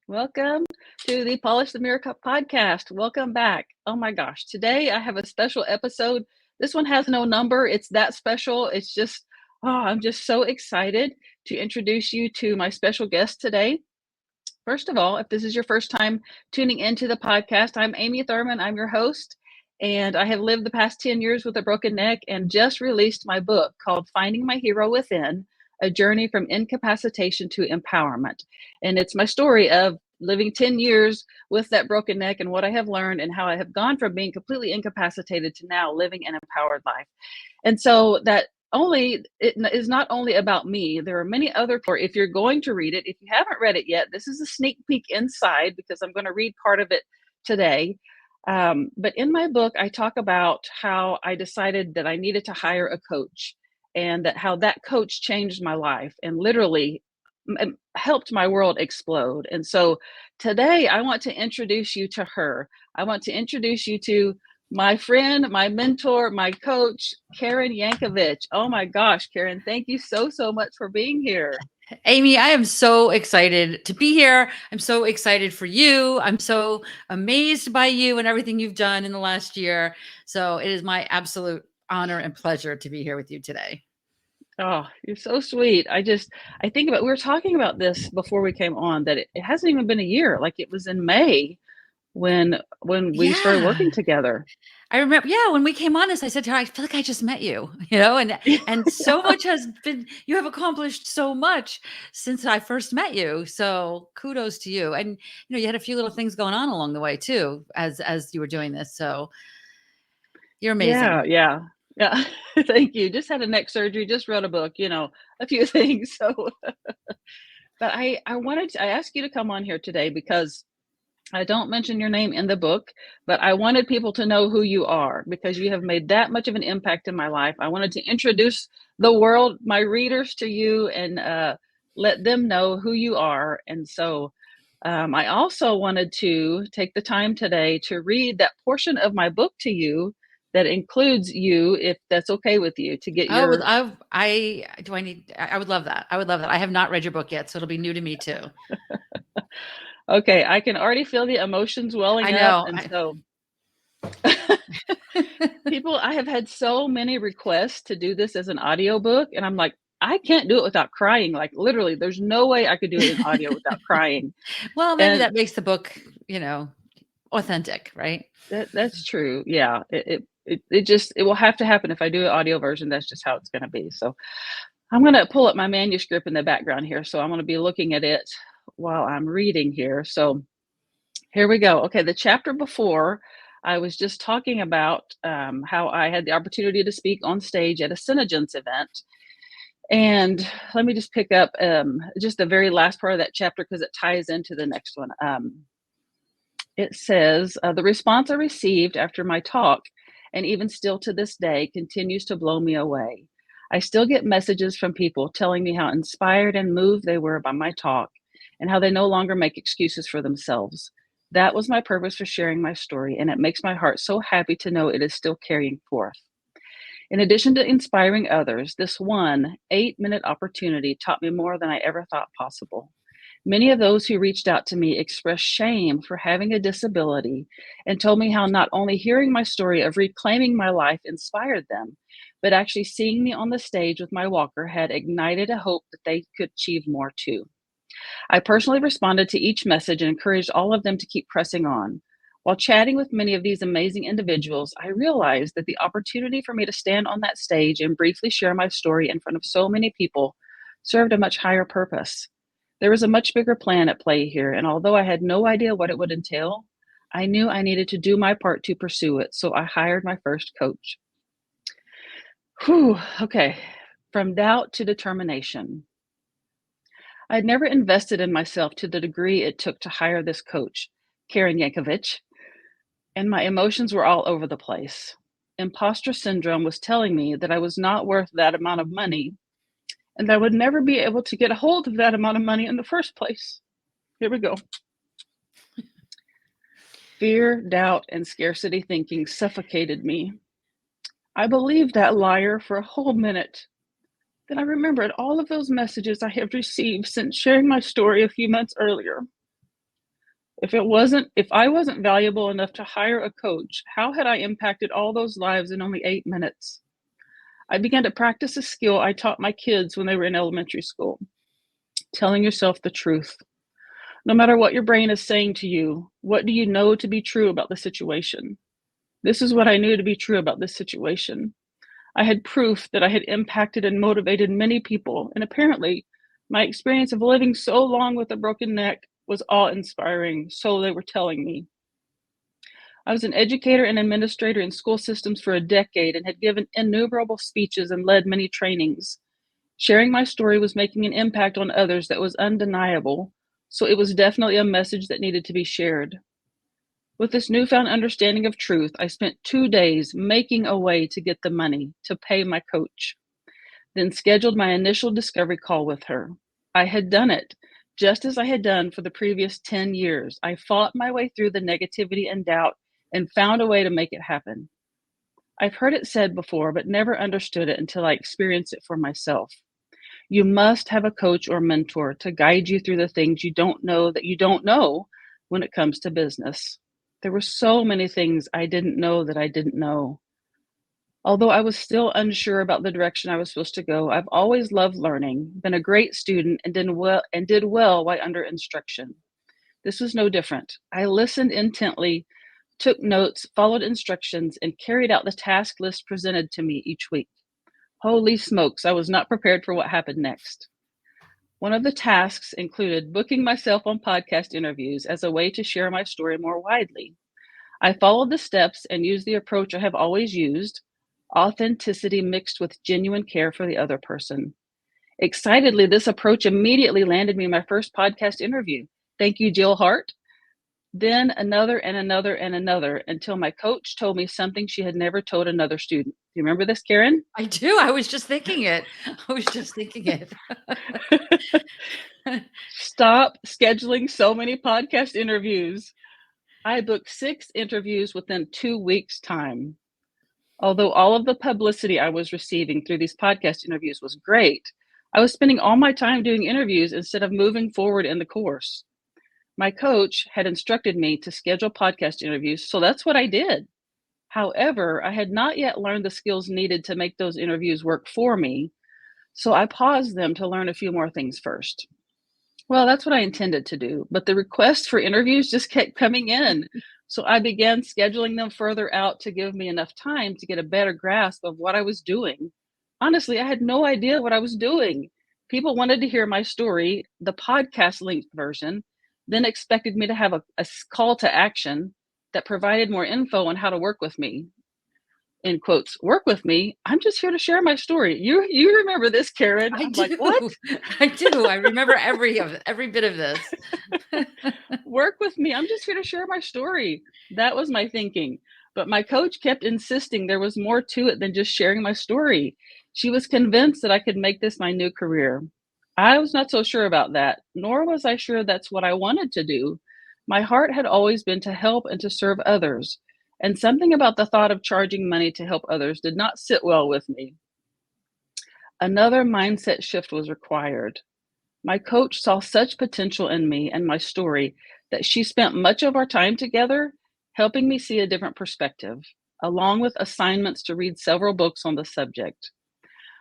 Welcome to the Polish the Mirror podcast. Welcome back. Oh my gosh, today I have a special episode. This one has no number. It's that special. I'm just so excited to introduce you to my special guest today. First of all, if this is your first time tuning into the podcast, I'm Amy Thurman. I'm your host, and I have lived the past 10 years with a broken neck and just released my book called Finding My Hero Within, A Journey from Incapacitation to Empowerment. And it's my story of living 10 years with that broken neck and what I have learned and how I have gone from being completely incapacitated to now living an empowered life. And so it is not only about me. There are many other, if you're going to read it, if you haven't read it yet, this is a sneak peek inside because I'm going to read part of it today. But in my book, I talk about how I decided that I needed to hire a coach and how that coach changed my life and literally helped my world explode. And so today I want to introduce you to her. I want to introduce you to my friend, my mentor, my coach, Karen Yankovich. Oh my gosh, Karen, thank you so much for being here. Amy, I am so excited to be here. I'm so excited for you. I'm so amazed by you and everything you've done in the last year. So it is my absolute honor and pleasure to be here with you today. Oh, you're so sweet. I think we were talking about this before we came on, that it hasn't even been a year. Like it was in May when we started working Yeah. together. I remember, when we came on this, I said to her, I feel like I just met you, and so much has been, you have accomplished so much since I first met you. So kudos to you. And, you had a few little things going on along the way too, as you were doing this. So you're Yeah, amazing. yeah, yeah. Thank you. Just had a neck surgery, just wrote a book, a few things. But I asked you to come on here today because I don't mention your name in the book, but I wanted people to know who you are because you have made that much of an impact in my life. I wanted to introduce the world, my readers, to you and let them know who you are. And so I also wanted to take the time today to read that portion of my book to you that includes you, if that's okay with you, to get Oh, your. I would love that. I would love that. I have not read your book yet, so it'll be new to me too. Okay, I can already feel the emotions I welling up. know. And so I have had so many requests to do this as an audiobook, and I'm like, I can't do it without crying. Like literally, there's no way I could do it in audio without crying. Well, maybe And that makes the book, authentic, right? that's true. Yeah. It will have to happen if I do an audio version. That's just how it's gonna be. So I'm gonna pull up my manuscript in the background here. So I'm gonna be looking at it while I'm reading here. So here we go. Okay, the chapter before, I was just talking about how I had the opportunity to speak on stage at a Synogens event. And let me just pick up just the very last part of that chapter because it ties into the next one. It says, the response I received after my talk, and even still to this day, continues to blow me away. I still get messages from people telling me how inspired and moved they were by my talk and how they no longer make excuses for themselves. That was my purpose for sharing my story, and it makes my heart so happy to know it is still carrying forth. In addition to inspiring others, this one 8-minute opportunity taught me more than I ever thought possible. Many of those who reached out to me expressed shame for having a disability and told me how not only hearing my story of reclaiming my life inspired them, but actually seeing me on the stage with my walker had ignited a hope that they could achieve more too. I personally responded to each message and encouraged all of them to keep pressing on. While chatting with many of these amazing individuals, I realized that the opportunity for me to stand on that stage and briefly share my story in front of so many people served a much higher purpose. There was a much bigger plan at play here, and although I had no idea what it would entail, I knew I needed to do my part to pursue it, so I hired my first coach. Whew, okay. From doubt to determination. I had never invested in myself to the degree it took to hire this coach, Karen Yankovich, and my emotions were all over the place. Imposter syndrome was telling me that I was not worth that amount of money and that I would never be able to get a hold of that amount of money in the first place. Here we go. Fear, doubt, and scarcity thinking suffocated me. I believed that liar for a whole minute. Then I remembered all of those messages I had received since sharing my story a few months earlier. If I wasn't valuable enough to hire a coach, how had I impacted all those lives in only 8 minutes? I began to practice a skill I taught my kids when they were in elementary school, telling yourself the truth. No matter what your brain is saying to you, what do you know to be true about the situation? This is what I knew to be true about this situation. I had proof that I had impacted and motivated many people, and apparently, my experience of living so long with a broken neck was awe inspiring, so they were telling me. I was an educator and administrator in school systems for a decade and had given innumerable speeches and led many trainings. Sharing my story was making an impact on others that was undeniable, so it was definitely a message that needed to be shared. With this newfound understanding of truth, I spent 2 days making a way to get the money to pay my coach, then scheduled my initial discovery call with her. I had done it, just as I had done for the previous 10 years. I fought my way through the negativity and doubt and found a way to make it happen. I've heard it said before, but never understood it until I experienced it for myself. You must have a coach or mentor to guide you through the things you don't know that you don't know when it comes to business. There were so many things I didn't know that I didn't know. Although I was still unsure about the direction I was supposed to go, I've always loved learning, been a great student, and did well while under instruction. This was no different. I listened intently, took notes, followed instructions, and carried out the task list presented to me each week. Holy smokes, I was not prepared for what happened next. One of the tasks included booking myself on podcast interviews as a way to share my story more widely. I followed the steps and used the approach I have always used: authenticity mixed with genuine care for the other person. Excitedly, this approach immediately landed me my first podcast interview. Thank you, Jill Hart. Then another and another and another until my coach told me something she had never told another student. Do you remember this, Karen? I do, I was just thinking it. I was just thinking it. Stop scheduling so many podcast interviews. I booked 6 interviews within 2 weeks' time. Although all of the publicity I was receiving through these podcast interviews was great, I was spending all my time doing interviews instead of moving forward in the course. My coach had instructed me to schedule podcast interviews, so that's what I did. However, I had not yet learned the skills needed to make those interviews work for me, so I paused them to learn a few more things first. Well, that's what I intended to do, but the requests for interviews just kept coming in. So I began scheduling them further out to give me enough time to get a better grasp of what I was doing. Honestly, I had no idea what I was doing. People wanted to hear my story, the podcast linked version, then expected me to have a call to action that provided more info on how to work with me. In quotes, work with me. I'm just here to share my story. You remember this, Karen? I I'm like, what? do. I do. I remember every bit of this. Work with me. I'm just here to share my story. That was my thinking. But my coach kept insisting there was more to it than just sharing my story. She was convinced that I could make this my new career. I was not so sure about that, nor was I sure that's what I wanted to do. My heart had always been to help and to serve others, and something about the thought of charging money to help others did not sit well with me. Another mindset shift was required. My coach saw such potential in me and my story that she spent much of our time together helping me see a different perspective, along with assignments to read several books on the subject.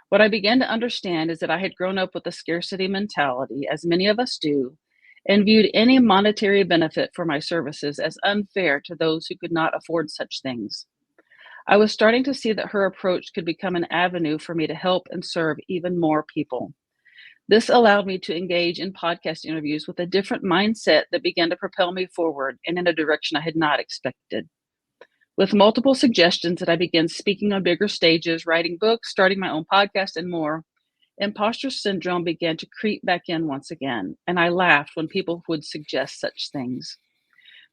What I began to understand is that I had grown up with a scarcity mentality, as many of us do, and viewed any monetary benefit for my services as unfair to those who could not afford such things. I was starting to see that her approach could become an avenue for me to help and serve even more people. This allowed me to engage in podcast interviews with a different mindset that began to propel me forward and in a direction I had not expected. With multiple suggestions that I began speaking on bigger stages, writing books, starting my own podcast, and more, imposter syndrome began to creep back in once again, and I laughed when people would suggest such things.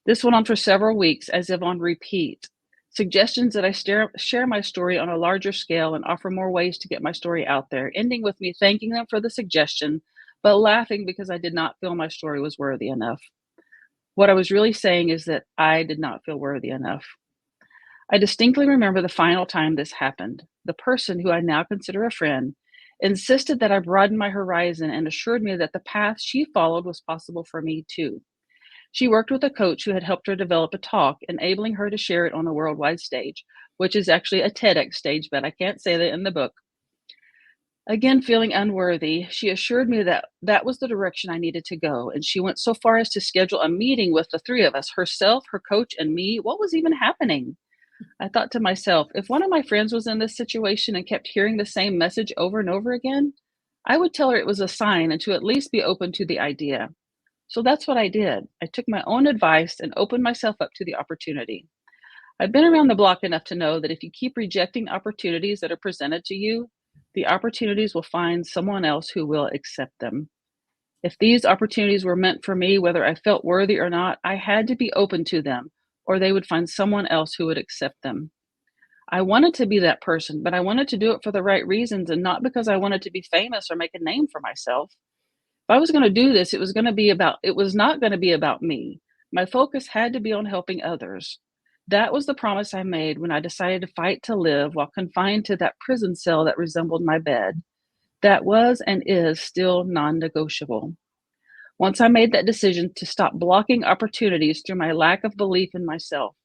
This went on for several weeks, as if on repeat. Suggestions that I share my story on a larger scale and offer more ways to get my story out there, ending with me thanking them for the suggestion, but laughing because I did not feel my story was worthy enough. What I was really saying is that I did not feel worthy enough. I distinctly remember the final time this happened. The person, who I now consider a friend, insisted that I broaden my horizon and assured me that the path she followed was possible for me too. She worked with a coach who had helped her develop a talk, enabling her to share it on a worldwide stage, which is actually a TEDx stage, but I can't say that in the book. Again, feeling unworthy, she assured me that that was the direction I needed to go. And she went so far as to schedule a meeting with the three of us, herself, her coach, and me. What was even happening? I thought to myself, if one of my friends was in this situation and kept hearing the same message over and over again, I would tell her it was a sign and to at least be open to the idea. So that's what I did. I took my own advice and opened myself up to the opportunity. I've been around the block enough to know that if you keep rejecting opportunities that are presented to you, the opportunities will find someone else who will accept them. If these opportunities were meant for me, whether I felt worthy or not, I had to be open to them, or they would find someone else who would accept them. I wanted to be that person, but I wanted to do it for the right reasons and not because I wanted to be famous or make a name for myself. If I was going to do this, it was not going to be about me. My focus had to be on helping others. That was the promise I made when I decided to fight to live while confined to that prison cell that resembled my bed. That was and is still non negotiable. Once I made that decision to stop blocking opportunities through my lack of belief in myself,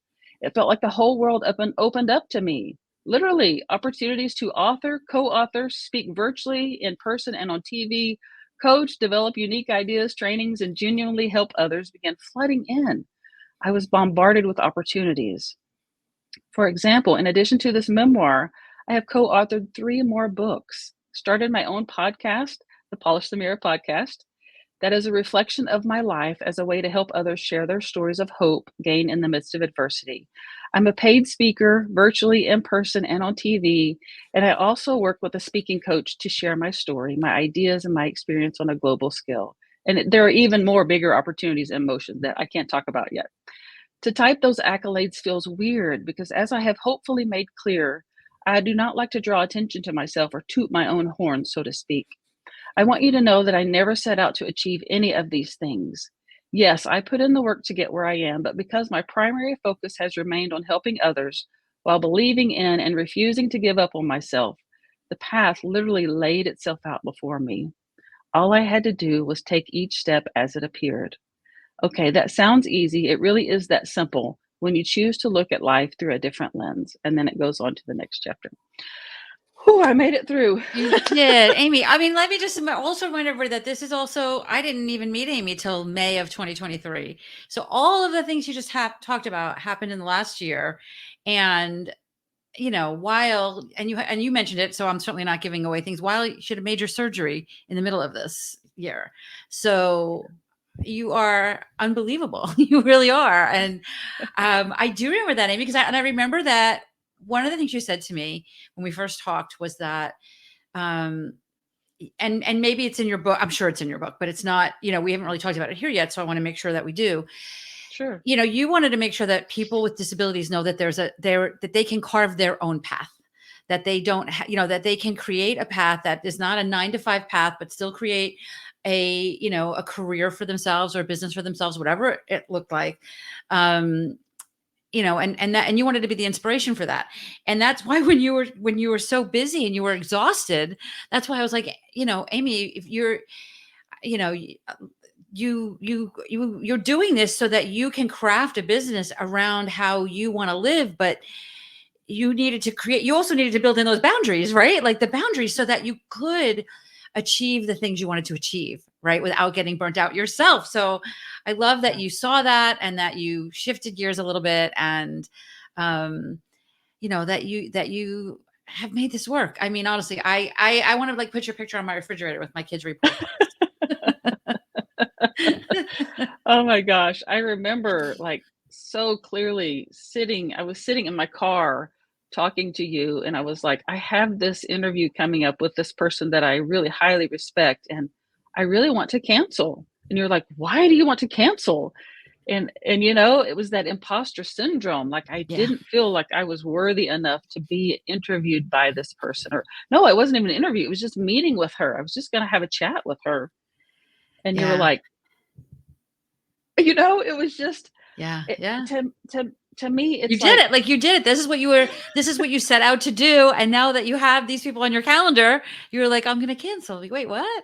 it felt like the whole world opened up to me. Literally, opportunities to author, co author, speak virtually, in person, and on TV, coach, develop unique ideas, trainings, and genuinely help others began flooding in. I was bombarded with opportunities. For example, in addition to this memoir, I have co authored three more books, started my own podcast, the Polish the Mirror podcast, that is a reflection of my life as a way to help others share their stories of hope gained in the midst of adversity. I'm a paid speaker, virtually, in person, and on TV, and I also work with a speaking coach to share my story, my ideas, and my experience on a global scale. And there are even more bigger opportunities in motion that I can't talk about yet. To type those accolades feels weird because, as I have hopefully made clear, I do not like to draw attention to myself or toot my own horn, so to speak. I want you to know that I never set out to achieve any of these things. Yes, I put in the work to get where I am, but because my primary focus has remained on helping others while believing in and refusing to give up on myself, the path literally laid itself out before me. All I had to do was take each step as it appeared. Okay, that sounds easy. It really is that simple when you choose to look at life through a different lens. And then it goes on to the next chapter. Whew, I made it through. You did, Amy. I mean, let me just also remind everybody that this is also, I didn't even meet Amy till May of 2023. So all of the things you just talked about happened in the last year. And, while, and you mentioned it, so I'm certainly not giving away things, while you should have major surgery in the middle of this year. So you are unbelievable. You really are. And I do remember that, Amy, because I remember that one of the things you said to me when we first talked was that, and maybe it's in your book. I'm sure it's in your book, but it's not, we haven't really talked about it here yet. So I want to make sure that we do. Sure. You wanted to make sure that people with disabilities know that that they can carve their own path, that they don't, that they can create a path that is not a 9 to 5 path, but still create a career for themselves or a business for themselves, whatever it looked like. And you wanted to be the inspiration for that. And that's why when you were so busy and you were exhausted, that's why I was like, Amy, if you're, you're doing this so that you can craft a business around how you want to live, but you also needed to build in those boundaries, right? Like the boundaries so that you could achieve the things you wanted to achieve, right? Without getting burnt out yourself. So I love that you saw that and that you shifted gears a little bit and, that you have made this work. I mean, honestly, I want to like put your picture on my refrigerator with my kids' report cards. Oh my gosh. I remember like so clearly I was sitting in my car talking to you, and I was like, I have this interview coming up with this person that I really highly respect, and I really want to cancel. And you're like, why do you want to cancel? And it was that imposter syndrome. Like I Yeah. didn't feel like I was worthy enough to be interviewed by this person. Or no, it wasn't even an interview. It was just meeting with her. I was just going to have a chat with her. And you were Yeah. like, it was just Yeah. it, Yeah. to me, You it's did like, it. Like you did it. This is what you set out to do. And now that you have these people on your calendar, you're like, I'm going to cancel. Like, wait, what?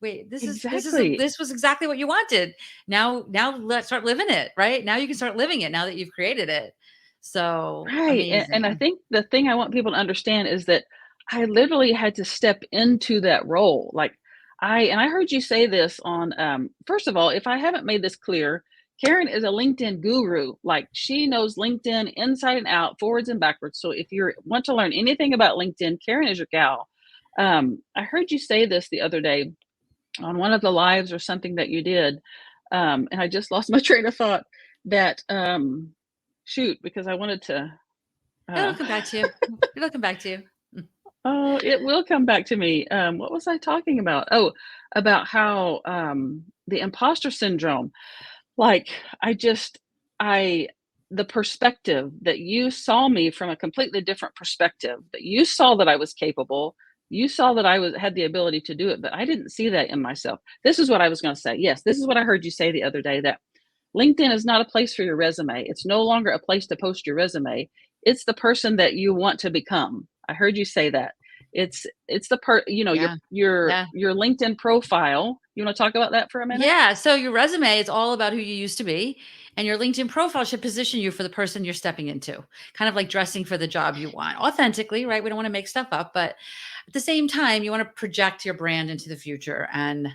Wait, Exactly. this was exactly what you wanted. Now let's start living it, right? Now you can start living it now that you've created it. So Right, and I amazing. think the thing I want people to understand is that I literally had to step into that role, like, I heard you say this on, first of all, if I haven't made this clear, Karen is a LinkedIn guru, like, she knows LinkedIn inside and out, forwards and backwards, so if you want to learn anything about LinkedIn, Karen is your gal. I heard you say this the other day on one of the lives or something that you did, and I just lost my train of thought that, shoot, because I wanted to, It'll uh, come back to you. It'll come back to you. oh, it will come back to me. What was I talking about? Oh, about how the imposter syndrome. Like, I just, I, the perspective that you saw me from a completely different perspective, that you saw that I was capable, you saw that I was had the ability to do it, but I didn't see that in myself. This is what I was going to say. Yes, this is what I heard you say the other day, that LinkedIn is not a place for your resume. It's no longer a place to post your resume. It's the person that you want to become. I heard you say that. It's the your Yeah. Yeah. your LinkedIn profile. You want to talk about that for a minute? Yeah, so your resume is all about who you used to be, and your LinkedIn profile should position you for the person you're stepping into, kind of like dressing for the job you want authentically, right? We don't want to make stuff up, but at the same time, you want to project your brand into the future and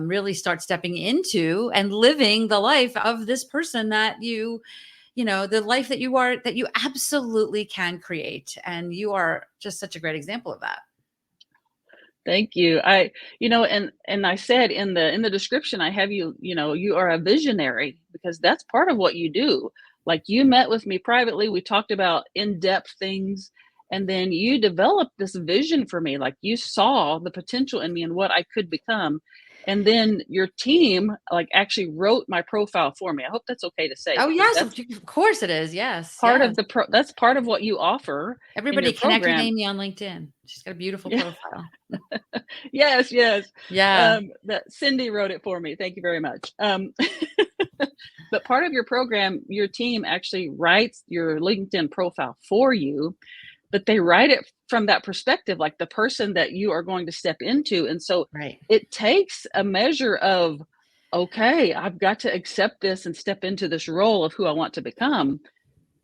really start stepping into and living the life of this person that the life that you are, that you absolutely can create. And you are just such a great example of that. Thank you. And I said in the description, I have you, you are a visionary because that's part of what you do. Like, you met with me privately, we talked about in-depth things, and then you developed this vision for me. Like, you saw the potential in me and what I could become. And then your team like actually wrote my profile for me. I hope that's okay to say Oh, because yes, of course it is. Yes, part yes. of that's part of what you offer in your Everybody connect with program. Amy on LinkedIn. She's got a beautiful Yeah. profile. Yes, yes. Yeah, That Cindy wrote it for me. Thank you very much. But part of your program, your team actually writes your LinkedIn profile for you, but they write it from that perspective, like the person that you are going to step into. And so right. it takes a measure of, okay, I've got to accept this and step into this role of who I want to become.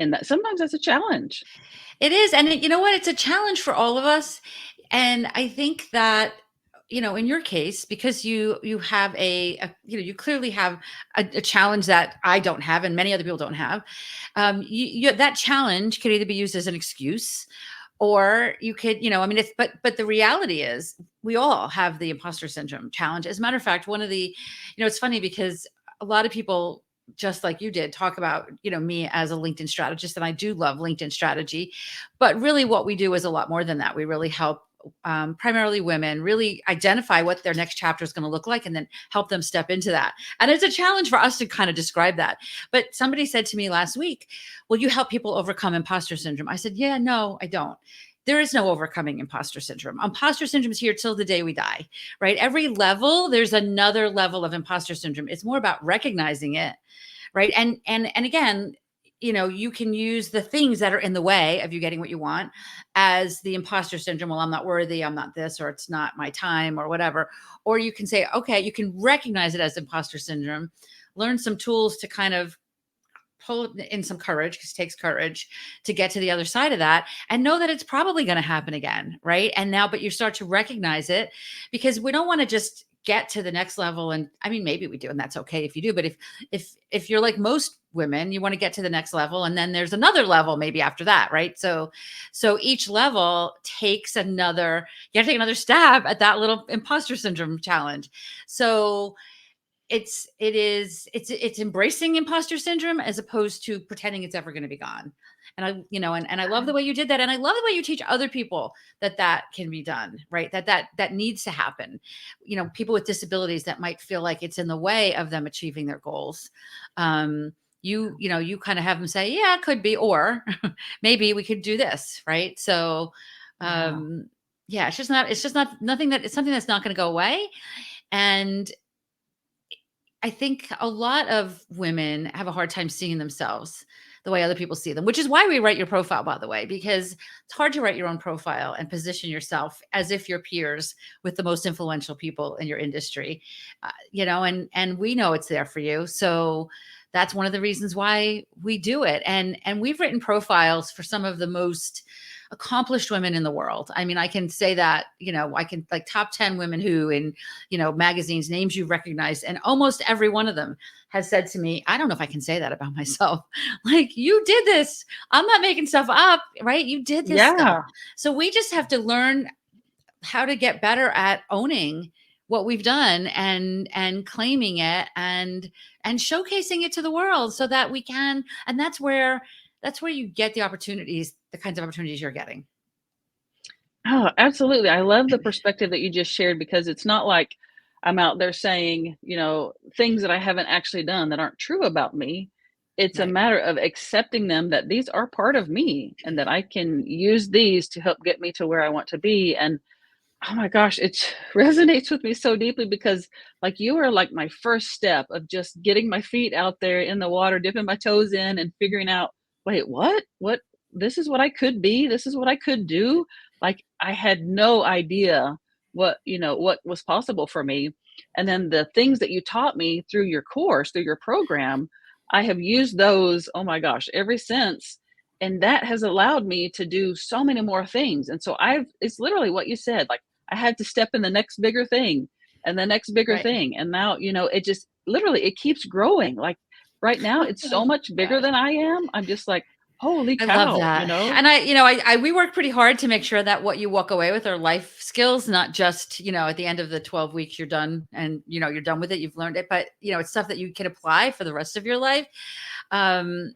And that sometimes that's a challenge. It is, and you know what? It's a challenge for all of us, and I think that in your case, because you have you clearly have a challenge that I don't have, and many other people don't have. That challenge could either be used as an excuse, or you could, I mean, it's but the reality is we all have the imposter syndrome challenge. As a matter of fact, one of the, it's funny because a lot of people, just like you did, talk about me as a LinkedIn strategist, and I do love LinkedIn strategy, but really what we do is a lot more than that. We really help primarily women really identify what their next chapter is going to look like, and then help them step into that. And it's a challenge for us to kind of describe that. But somebody said to me last week, "Will you help people overcome imposter syndrome?" I said, "Yeah, no, I don't." There is no overcoming imposter syndrome. Imposter syndrome is here till the day we die, right? Every level, there's another level of imposter syndrome. It's more about recognizing it, right? And again, you can use the things that are in the way of you getting what you want as the imposter syndrome. Well, I'm not worthy, I'm not this, or it's not my time, or whatever. Or you can say, okay, you can recognize it as imposter syndrome, learn some tools to kind of pull in some courage, because it takes courage to get to the other side of that, and know that it's probably going to happen again, right? And now, but you start to recognize it, because we don't want to just get to the next level. And I mean, maybe we do, and that's okay if you do. But if you're like most women, you want to get to the next level, and then there's another level maybe after that, right? So each level takes another. You got to take another stab at that little imposter syndrome challenge. So it's embracing imposter syndrome as opposed to pretending it's ever going to be gone. And and I love the way you did that, and I love the way you teach other people that that can be done, right? That needs to happen. People with disabilities that might feel like it's in the way of them achieving their goals. You kind of have them say, yeah, it could be, or maybe we could do this, right? So Yeah. yeah, it's just not nothing that it's something that's not going to go away. And I think a lot of women have a hard time seeing themselves the way other people see them, which is why we write your profile, by the way, because it's hard to write your own profile and position yourself as if you're peers with the most influential people in your industry, and we know it's there for you. So that's one of the reasons why we do it. And we've written profiles for some of the most accomplished women in the world. I mean, I can say that, I can like top 10 women who in, magazines, names you've recognized, and almost every one of them has said to me, I don't know if I can say that about myself. Like, you did this. I'm not making stuff up, right? You did this stuff. Yeah. So we just have to learn how to get better at owning what we've done and claiming it and showcasing it to the world so that we can, and that's where you get the opportunities, the kinds of opportunities you're getting. Oh, absolutely. I love the perspective that you just shared because it's not like I'm out there saying, things that I haven't actually done that aren't true about me. It's a Right. matter of accepting them that these are part of me and that I can use these to help get me to where I want to be. And oh my gosh, it resonates with me so deeply because like you are like my first step of just getting my feet out there in the water, dipping my toes in and figuring out, wait, what? What this is what I could be. This is what I could do. Like I had no idea what was possible for me. And then the things that you taught me through your course, through your program, I have used those, oh my gosh, ever since, and that has allowed me to do so many more things. And so it's literally what you said, like I had to step in the next bigger thing and the next bigger Right. thing. And now, it just literally it keeps growing. Like right now it's so Oh much bigger gosh. than I am. I'm just like, holy I love cow, that. And we work pretty hard to make sure that what you walk away with are life skills, not just, at the end of the 12 weeks you're done and, you're done with it, you've learned it, but, it's stuff that you can apply for the rest of your life. Um,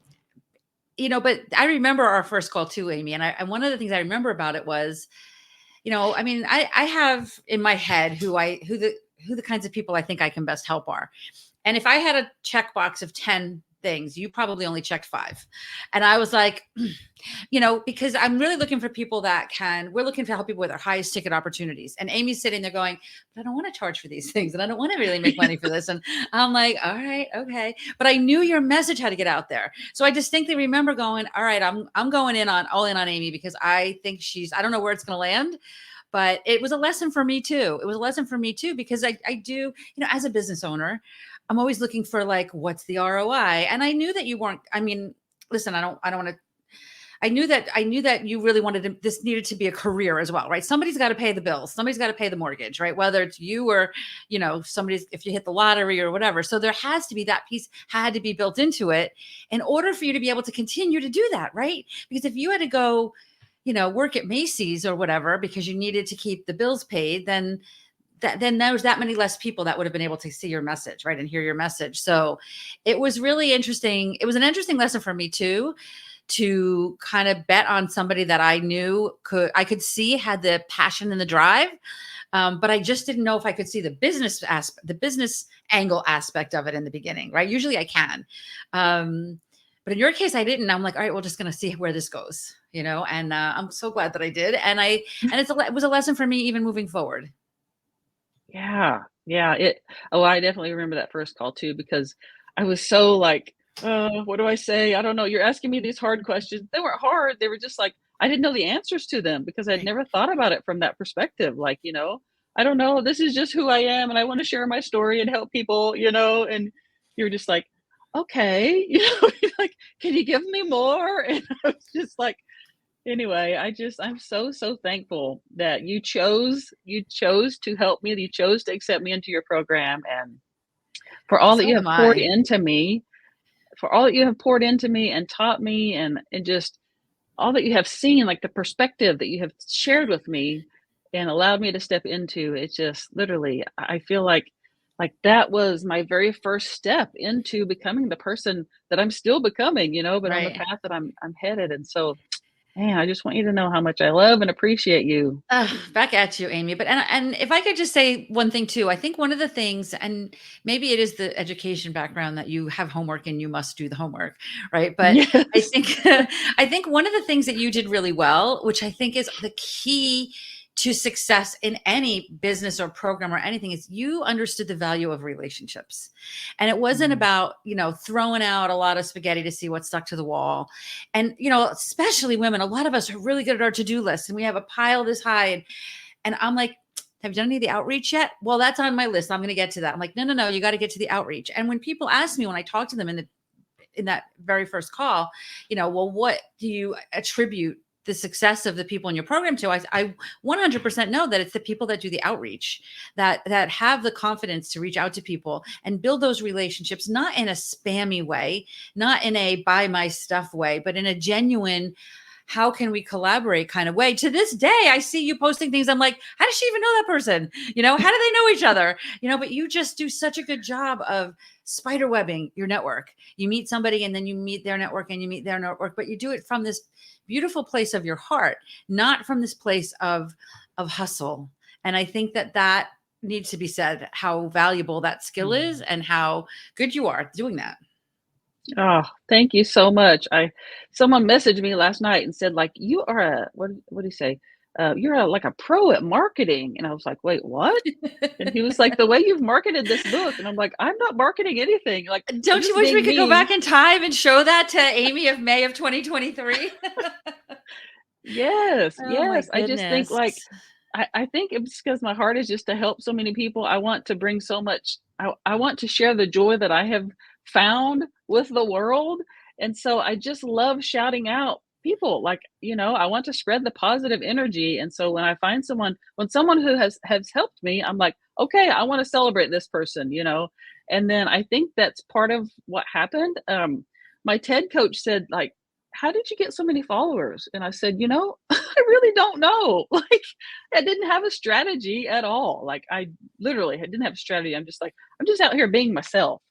but I remember our first call too, Amy. And one of the things I remember about it was, I mean, I have in my head who the kinds of people I think I can best help are. And if I had a checkbox of 10 things, you probably only checked 5. And I was like, because I'm really looking for people we're looking to help people with our highest ticket opportunities. And Amy's sitting there going, but I don't want to charge for these things. And I don't want to really make money for this. And I'm like, all right, okay. But I knew your message had to get out there. So I distinctly remember going, all right, I'm going all in on Amy because I think I don't know where it's going to land, but it was a lesson for me too. It was a lesson for me too, because I do, as a business owner, I'm always looking for like, what's the ROI? And I knew that you weren't, I mean, listen, I don't want to, I knew that you really this needed to be a career as well, right? Somebody's got to pay the bills. Somebody's got to pay the mortgage, right? Whether it's you or, if you hit the lottery or whatever. So there has to be, that piece had to be built into it in order for you to be able to continue to do that, right? Because if you had to go, work at Macy's or whatever, because you needed to keep the bills paid, then there was that many less people that would have been able to see your message, right? And hear your message. So it was really interesting. It was an interesting lesson for me too, to kind of bet on somebody that I knew I could see had the passion and the drive. But I just didn't know if I could see the business angle aspect of it in the beginning, right? Usually I can. But in your case, I didn't. I'm like, all right, we're just going to see where this goes, and I'm so glad that I did. And it was a lesson for me, even moving forward. Yeah. Yeah. I definitely remember that first call too, because I was so like, what do I say? I don't know. You're asking me these hard questions. They weren't hard. They were just like, I didn't know the answers to them because I'd Right. never thought about it from that perspective. Like, I don't know. This is just who I am. And I want to share my story and help people, and you're just like, okay, you're like, can you give me more? And I was just like, anyway, I'm so, so thankful that you chose to help me, that you chose to accept me into your program, and for all that So you have am poured I. into me, for all that you have poured into me and taught me, and just all that you have seen, like the perspective that you have shared with me and allowed me to step into. It's just literally, I feel like that was my very first step into becoming the person that I'm still becoming, but on the Right. path that I'm headed. And so, man, I just want you to know how much I love and appreciate you. Back at you, Amy. But and if I could just say one thing too, I think one of the things, and maybe it is the education background that you have homework and you must do the homework, right? But I Yes. think I think one of the things that you did really well, which I think is the key to success in any business or program or anything is you understood the value of relationships. And it wasn't Mm. about, throwing out a lot of spaghetti to see what stuck to the wall. And, especially women, a lot of us are really good at our to-do list and we have a pile this high. And I'm like, have you done any of the outreach yet? Well, that's on my list. I'm going to get to that. I'm like, no, no, no, you got to get to the outreach. And when people ask me, when I talk to them in that very first call, well, what do you attribute the success of the people in your program to? I 100% know that it's the people that do the outreach, that have the confidence to reach out to people and build those relationships, not in a spammy way, not in a buy my stuff way, but in a genuine, how can we collaborate kind of way. To this day, I see you posting things. I'm like, how does she even know that person? How do they know each other? But you just do such a good job of spider webbing your network. You meet somebody and then you meet their network and you meet their network, but you do it from this beautiful place of your heart, not from this place of hustle. And I think that needs to be said, how valuable that skill is and how good you are doing that. Oh, thank you so much. Someone messaged me last night and said, like, you are what do you say? You're like a pro at marketing. And I was like, wait, what? And he was like, the way you've marketed this book. And I'm like, I'm not marketing anything. Like, I'm Don't you just wish we being could go me. back in time and show that to Amy of May of 2023? Yes, Oh my yes. I just think goodness. like I think it's because my heart is just to help so many people. I want to bring so much I want to share the joy that I have found with the world. And so I just love shouting out people like, I want to spread the positive energy. And so when I find when someone who has helped me, I'm like, okay, I want to celebrate this person. And then I think that's part of what happened. My TED coach said, like, how did you get so many followers? And I said, I really don't know. Like, I didn't have a strategy at all. Like, I literally didn't have a strategy. I'm just like, I'm just out here being myself.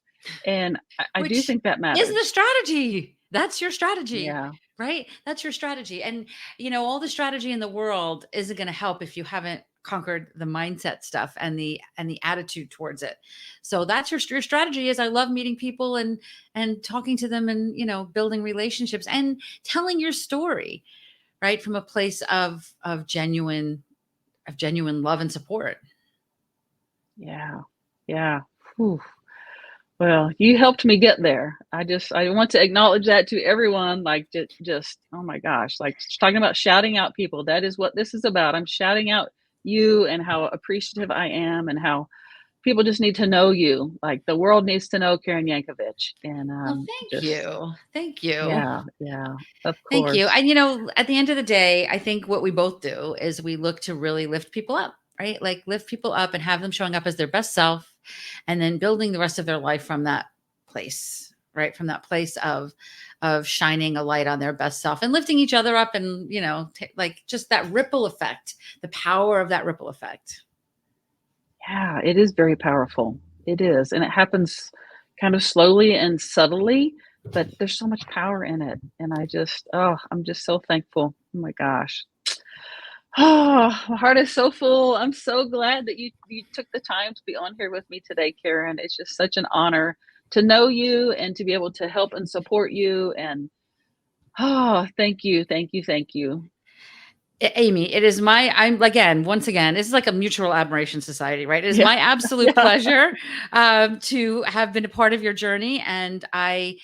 And I do Which think that is the matters. strategy. That's your strategy, Yeah. right? That's your strategy. And, all the strategy in the world isn't going to help if you haven't conquered the mindset stuff and the attitude towards it. So that's your strategy is I love meeting people and talking to them and, building relationships and telling your story, right? From a place of genuine love and support. Yeah. Yeah. Whew. Well, you helped me get there. I want to acknowledge that to everyone. Like, just oh my gosh, like talking about shouting out people. That is what this is about. I'm shouting out you and how appreciative I am, and how people just need to know you. Like, the world needs to know Karen Yankovich. And Well, thank just you. Thank you. yeah, yeah, of Thank you. course. And at the end of the day, I think what we both do is we look to really lift people up, right? Like lift people up and have them showing up as their best self and then building the rest of their life from that place, right? From that place of shining a light on their best self and lifting each other up and, like just that ripple effect, the power of that ripple effect. Yeah, it is very powerful. It is, and it happens kind of slowly and subtly, but there's so much power in it. And I'm just so thankful. Oh my gosh. Oh, my heart is so full. I'm so glad that you took the time to be on here with me today, Karen. It's just such an honor to know you and to be able to help and support you. And thank you, thank you, thank you. Amy, it is I'm again, once again, this is like a mutual admiration society, right? It is Yeah, my absolute yeah. pleasure to have been a part of your journey. And I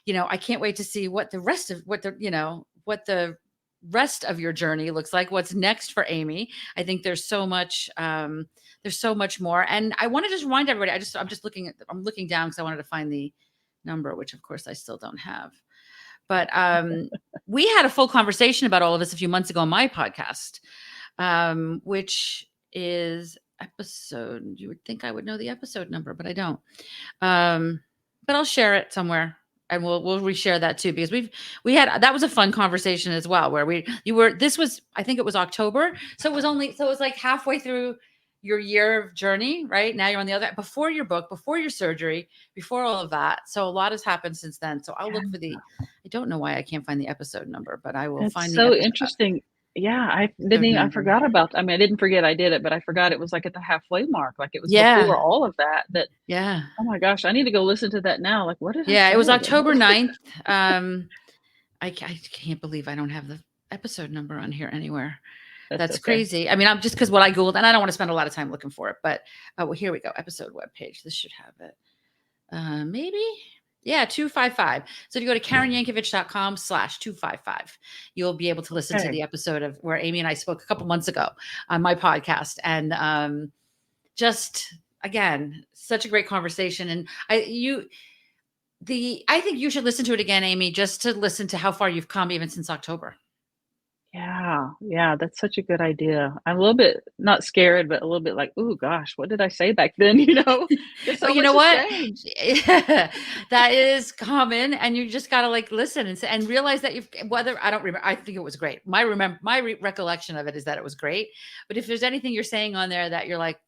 can't wait to see what the rest of what the rest of your journey looks like. What's next for Amy? I think there's so much more. And I want to just remind everybody. I'm looking down because I wanted to find the number, which of course I still don't have. But we had a full conversation about all of this a few months ago on my podcast, which is episode. You would think I would know the episode number, but I don't. But I'll share it somewhere and we'll reshare that too, because we had that was a fun conversation as well, where this was, I think it was October. So it was like halfway through your year of journey, right? Now you're on the other, before your book, before your surgery, before all of that. So a lot has happened since then. So I'll look for I don't know why I can't find the episode number, but I will It's find the so episode interesting. Yeah, I didn't even I number. forgot about I mean, I didn't forget I did it, but I forgot it was, like, at the halfway mark, like, it was before Yeah. all of that, Yeah. oh my gosh, I need to go listen to that now, like, what did I Yeah. It was say? October 9th. I can't believe I don't have the episode number on here anywhere. That's That's okay. crazy. I mean, I'm just because what I Googled, and I don't want to spend a lot of time looking for it, but well, here we go. Episode webpage. This should have it. Maybe. Yeah, 255. So if you go to KarenYankovich.com/255, you'll be able to listen to Okay. the episode of where Amy and I spoke a couple months ago on my podcast. And just again, such a great conversation. And I think you should listen to it again, Amy, just to listen to how far you've come even since October. Yeah, yeah, that's such a good idea. I'm a little bit not scared, but a little bit like, "Ooh, gosh, what did I say back then?" You know? 'Cause Well, so you much know has what? changed. That is common, and you just gotta, like, listen and realize that you've whether I don't remember. I think it was great. My recollection of it is that it was great, but if there's anything you're saying on there that you're, like,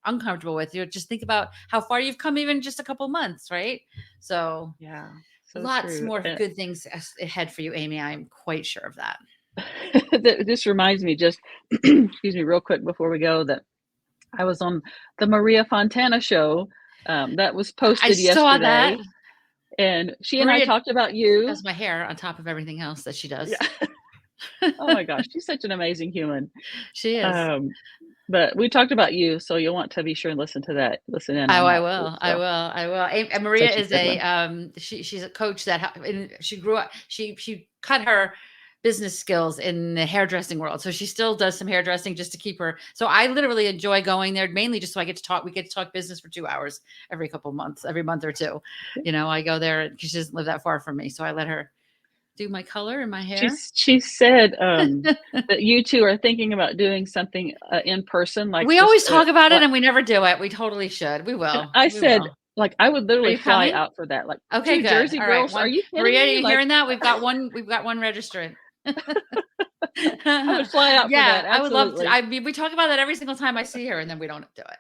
uncomfortable with, you just think about how far you've come even just a couple months, right? So, Yeah, so lots true. more good things ahead for you, Amy. I'm quite sure of that. This reminds me just excuse me, real quick before we go that I was on the Maria Fontana show, that was I posted saw that. yesterday, and she and I Maria talked about you. does my hair on top of everything else that she Yeah. does. Oh my gosh, she's such an amazing human. She is. Um, but we talked about you, so you'll want to be sure and listen in Oh, on I that too, will. I so will. I will. And Maria such a is good a one. she's a coach that and she grew up she cut her business skills in the hairdressing world. So she still does some hairdressing just to keep her. So I literally enjoy going there mainly just so I get to talk. We get to talk business for 2 hours every couple months, every month or two. I go there because she doesn't live that far from me. So I let her do my color and my hair. She said, that you 2 are thinking about doing something, in person, like, We just, always talk about it like and we never do it. We totally should. We and will. I We said, will. like, I would Are literally you fly coming? out for that, like, Okay, 2 good. Jersey All right. girls, are One you kidding Maria, are me? you Like, hearing that? We've got one registrant. I would fly out for that, Yeah, I would love to. absolutely. I mean, we talk about that every single time I see her, and then we don't do it.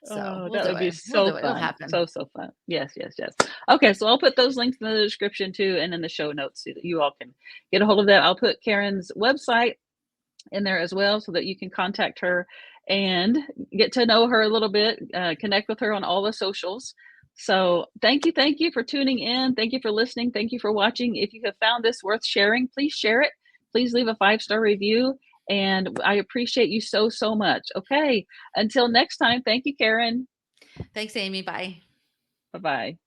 So Oh, we'll that do would be it. We'll so do it. It'll fun. happen. So, so fun. Yes, yes, yes. Okay, so I'll put those links in the description too and in the show notes so that you all can get a hold of that. I'll put Karen's website in there as well so that you can contact her and get to know her a little bit, connect with her on all the socials. So, thank you for tuning in. Thank you for listening. Thank you for watching. If you have found this worth sharing, please share it. Please leave a 5-star review. And I appreciate you so, so much. Okay. Until next time, thank you, Karen. Thanks, Amy. Bye. Bye bye.